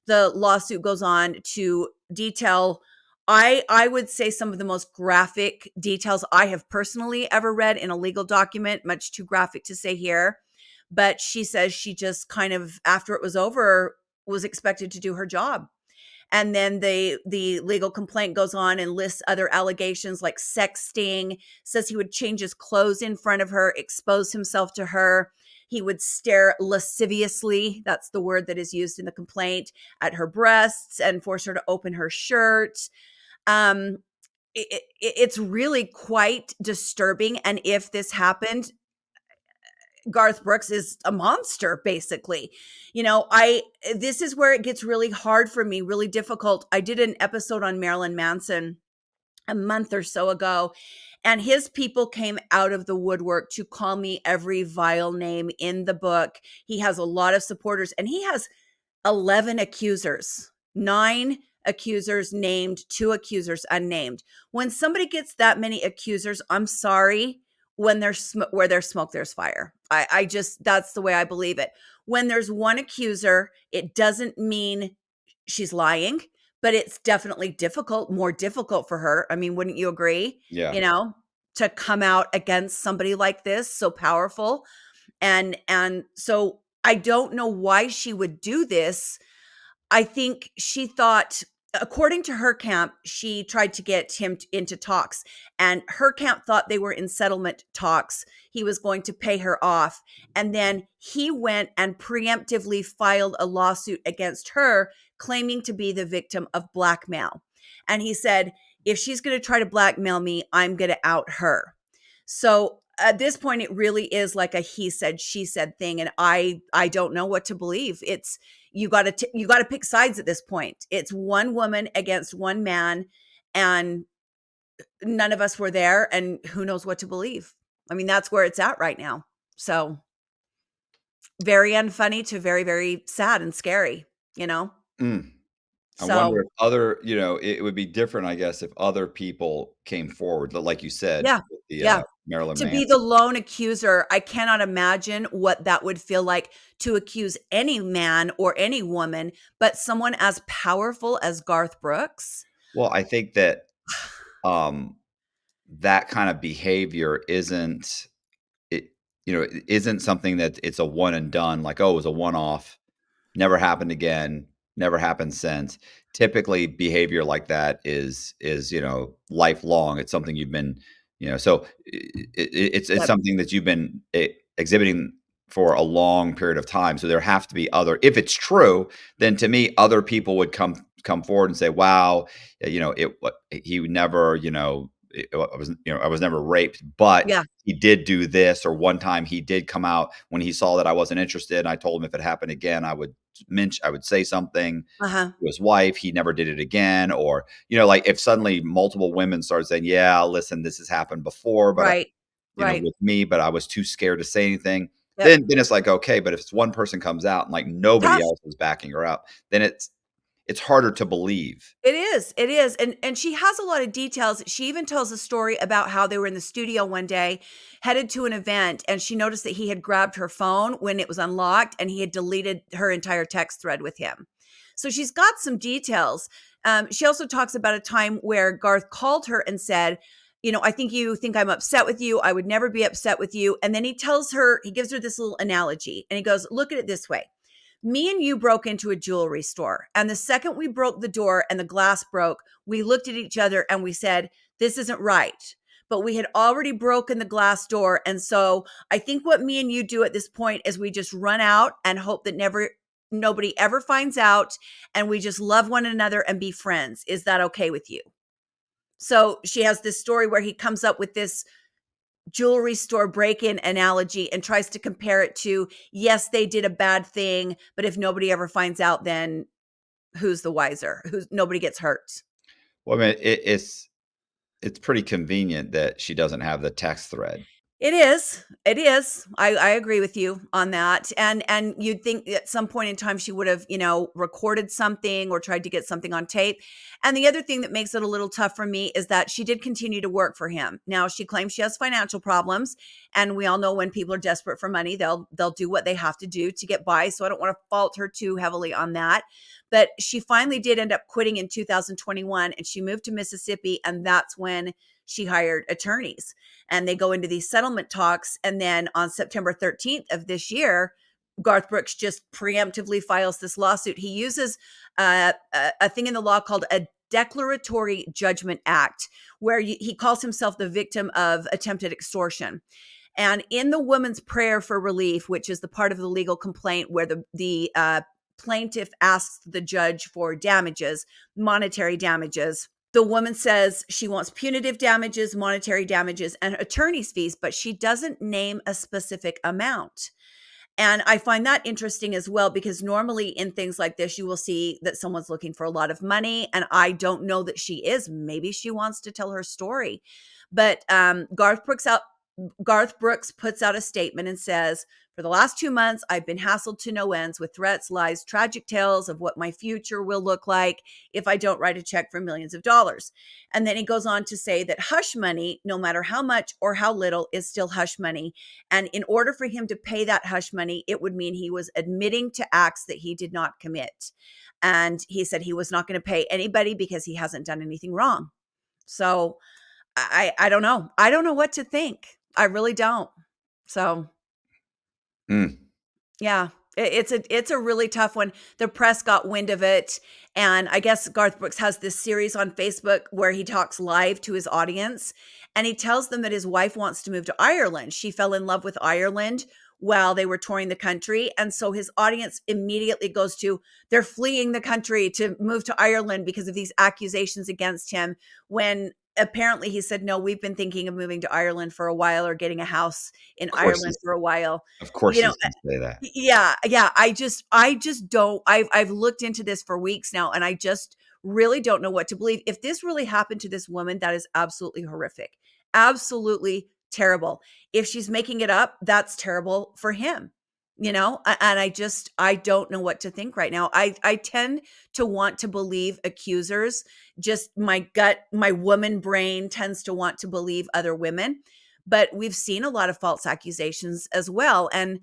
The lawsuit goes on to detail, I would say, some of the most graphic details I have personally ever read in a legal document, much too graphic to say here. But she says she just kind of, after it was over, was expected to do her job. And then the legal complaint goes on and lists other allegations like sexting, says he would change his clothes in front of her, expose himself to her. He would stare lasciviously, that's the word that is used in the complaint, at her breasts and force her to open her shirt. It's really quite disturbing. And if this happened, Garth Brooks is a monster, basically. This is where it gets really hard for me, really difficult. I did an episode on Marilyn Manson a month or so ago, and his people came out of the woodwork to call me every vile name in the book. He has a lot of supporters, and he has 11 accusers, 9 accusers named, 2 accusers unnamed. When somebody gets that many accusers, I'm sorry, when there's where there's smoke, there's fire. I just, that's the way I believe it. When there's one accuser, it doesn't mean she's lying, but it's definitely more difficult for her. I mean, wouldn't you agree? Yeah. To come out against somebody like this, so powerful. And so I don't know why she would do this. I think she thought, according to her camp, she tried to get him into talks, and her camp thought they were in settlement talks. He was going to pay her off. And then he went and preemptively filed a lawsuit against her, claiming to be the victim of blackmail. And he said, if she's going to try to blackmail me, I'm going to out her. So at this point, it really is like a he said, she said thing. And I don't know what to believe. It's, you got to pick sides at this point. It's one woman against one man. and none of us were there, and who knows what to believe. I mean, that's where it's at right now. So very unfunny to very, very sad and scary, you know? Mm. I wonder So if other, it would be different, I guess, if other people came forward, like you said, yeah, with the yeah. Marilyn To be Manson. the lone accuser, I cannot imagine what that would feel like to accuse any man or any woman, but someone as powerful as Garth Brooks. Well, I think that um, that kind of behavior it, it isn't something that it's a one and done. Like, oh, it was a one off. Never happened again, never happened since. Typically, behavior like that is, lifelong. It's something you've been, so it's Yep. something that you've been exhibiting for a long period of time. So there have to be other if it's true, then to me, other people would come forward and say, "Wow, he never, I was never raped, but Yeah. he did do this, or one time he did come out when he saw that I wasn't interested, and I told him if it happened again, I would say something Uh-huh. to his wife. He never did it again." Or, like if suddenly multiple women start saying, "Yeah, listen, this has happened before, but Right. Right. with me, but I was too scared to say anything." Yep. Then it's like, okay, but if it's one person comes out and like nobody Tough. else is backing her up, then it's harder to believe. It is, it is, and she has a lot of details. She even tells a story about how they were in the studio one day, headed to an event, and she noticed that he had grabbed her phone when it was unlocked, and he had deleted her entire text thread with him. So she's got some details. She also talks about a time where Garth called her and said, I think you think I'm upset with you. I would never be upset with you. And then he gives her this little analogy, and he goes, look at it this way. Me and you broke into a jewelry store. And the second we broke the door and the glass broke, we looked at each other and we said, this isn't right. But we had already broken the glass door. And so I think what me and you do at this point is we just run out and hope that nobody ever finds out. And we just love one another and be friends. Is that okay with you? So she has this story where he comes up with this jewelry store break-in analogy and tries to compare it to, yes, they did a bad thing, but if nobody ever finds out, then who's the wiser? Nobody gets hurt. Well, I mean, it's pretty convenient that she doesn't have the text thread. It is. It is. I agree with you on that. And you'd think at some point in time she would have, recorded something or tried to get something on tape. And the other thing that makes it a little tough for me is that she did continue to work for him. Now she claims she has financial problems, and we all know when people are desperate for money, they'll do what they have to do to get by. So I don't want to fault her too heavily on that. But she finally did end up quitting in 2021, and she moved to Mississippi, and that's when she hired attorneys. And they go into these settlement talks. And then on September 13th of this year, Garth Brooks just preemptively files this lawsuit. He uses a thing in the law called a declaratory judgment act, where he calls himself the victim of attempted extortion. And in the woman's prayer for relief, which is the part of the legal complaint where the plaintiff asks the judge for damages, monetary damages, the woman says she wants punitive damages, monetary damages, and attorney's fees, but she doesn't name a specific amount. And I find that interesting as well, because normally in things like this, you will see that someone's looking for a lot of money. And I don't know that she is. Maybe she wants to tell her story. But Garth Brooks puts out a statement and says, for the last 2 months, I've been hassled to no ends with threats, lies, tragic tales of what my future will look like if I don't write a check for millions of dollars. And then he goes on to say that hush money, no matter how much or how little, is still hush money. And in order for him to pay that hush money, it would mean he was admitting to acts that he did not commit. And he said he was not going to pay anybody because he hasn't done anything wrong. So I don't know. I don't know what to think. I really don't. So yeah, it's a really tough one. The press got wind of it, and I guess Garth Brooks has this series on Facebook where he talks live to his audience, and he tells them that his wife wants to move to Ireland. She fell in love with Ireland while they were touring the country, and so his audience immediately goes to, they're fleeing the country to move to Ireland because of these accusations against him, when apparently he said, no, we've been thinking of moving to Ireland for a while, or getting a house in Ireland for a while. Of course he's going to say that. Yeah. I just don't. I've looked into this for weeks now, and I just really don't know what to believe. If this really happened to this woman, that is absolutely horrific. Absolutely terrible. If she's making it up, that's terrible for him. And I don't know what to think right now. I tend to want to believe accusers. Just my gut, my woman brain tends to want to believe other women, but we've seen a lot of false accusations as well. And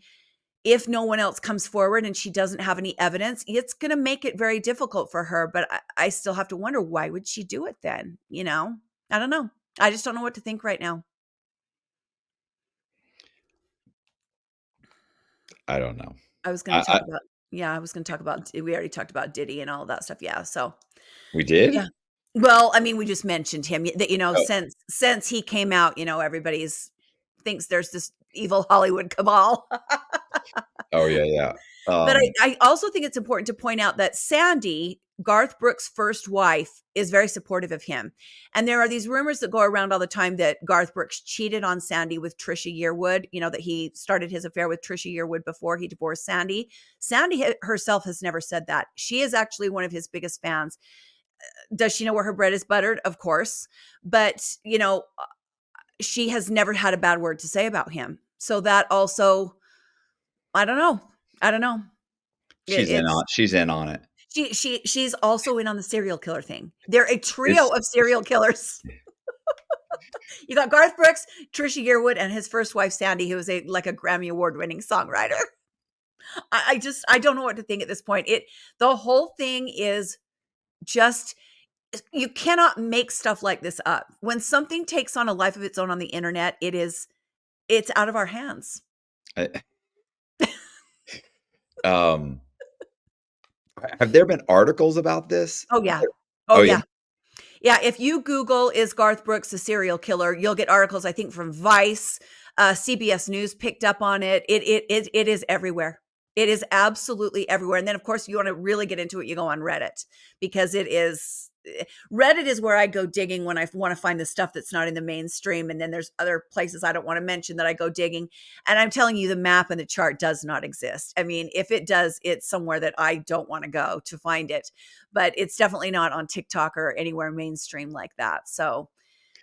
if no one else comes forward and she doesn't have any evidence, it's going to make it very difficult for her. But I still have to wonder, why would she do it then? I don't know. I just don't know what to think right now. I don't know. I was going to talk about, I was going to talk about, we already talked about Diddy and all of that stuff. Yeah. So We did? yeah. Well, I mean, we just mentioned him that, Oh. since he came out, everybody's thinks there's this evil Hollywood cabal. Oh, yeah. But I also think it's important to point out that Sandy, Garth Brooks' first wife, is very supportive of him. And there are these rumors that go around all the time that Garth Brooks cheated on Sandy with Trisha Yearwood, that he started his affair with Trisha Yearwood before he divorced Sandy. Sandy herself has never said that. She is actually one of his biggest fans. Does she know where her bread is buttered? Of course. But, she has never had a bad word to say about him. So that also, I don't know. She's in on it. She's also in on the serial killer thing. They're a trio of serial killers. You got Garth Brooks, Trisha Yearwood, and his first wife, Sandy, who is a Grammy Award winning songwriter. I don't know what to think at this point. The whole thing is just, you cannot make stuff like this up. When something takes on a life of its own on the internet, it's out of our hands. Have there been articles about this? Oh yeah. Yeah, if you Google, is Garth Brooks a serial killer, you'll get articles, I think, from Vice. CBS News picked up on it. It is everywhere. It is absolutely everywhere. And then, of course, you want to really get into it, you go on Reddit, because Reddit is where I go digging when I want to find the stuff that's not in the mainstream. And then there's other places I don't want to mention that I go digging. And I'm telling you, the map and the chart does not exist. I mean, if it does, it's somewhere that I don't want to go to find it. But it's definitely not on TikTok or anywhere mainstream like that. So,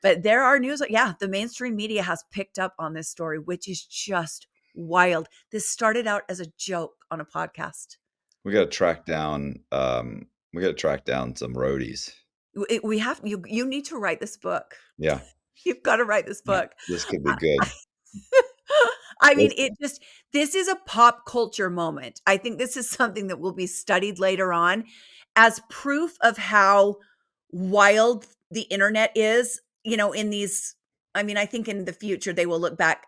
but there are news. Yeah, the mainstream media has picked up on this story, which is just wild. This started out as a joke on a podcast. We got to track down some roadies. We have, you need to write this book. Yeah. You've got to write this book. This could be good. I mean, this is a pop culture moment. I think this is something that will be studied later on as proof of how wild the internet is, in these, I mean, I think in the future they will look back,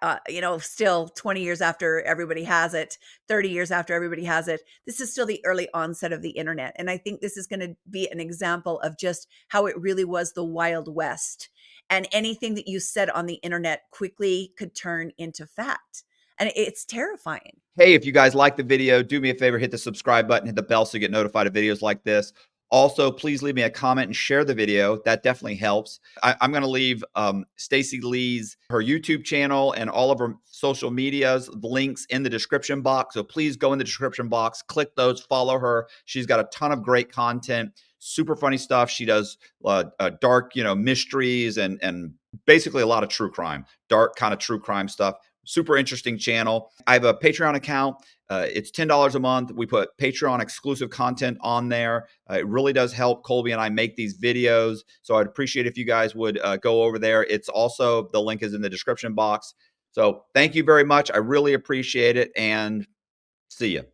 still 20 years after everybody has it, 30 years after everybody has it. This is still the early onset of the internet. And I think this is going to be an example of just how it really was the Wild West. And anything that you said on the internet quickly could turn into fact. And it's terrifying. Hey, if you guys like the video, do me a favor, hit the subscribe button, hit the bell so you get notified of videos like this. Also, please leave me a comment and share the video. That definitely helps. I'm going to leave Stacy Lee's, her YouTube channel and all of her social medias links in the description box. So please go in the description box, click those, follow her. She's got a ton of great content, super funny stuff. She does dark, mysteries and basically a lot of true crime, dark kind of true crime stuff. Super interesting channel. I have a Patreon account. It's $10 a month. We put Patreon exclusive content on there. It really does help Colby and I make these videos. So I'd appreciate if you guys would go over there. It's also, the link is in the description box. So thank you very much. I really appreciate it, and see you.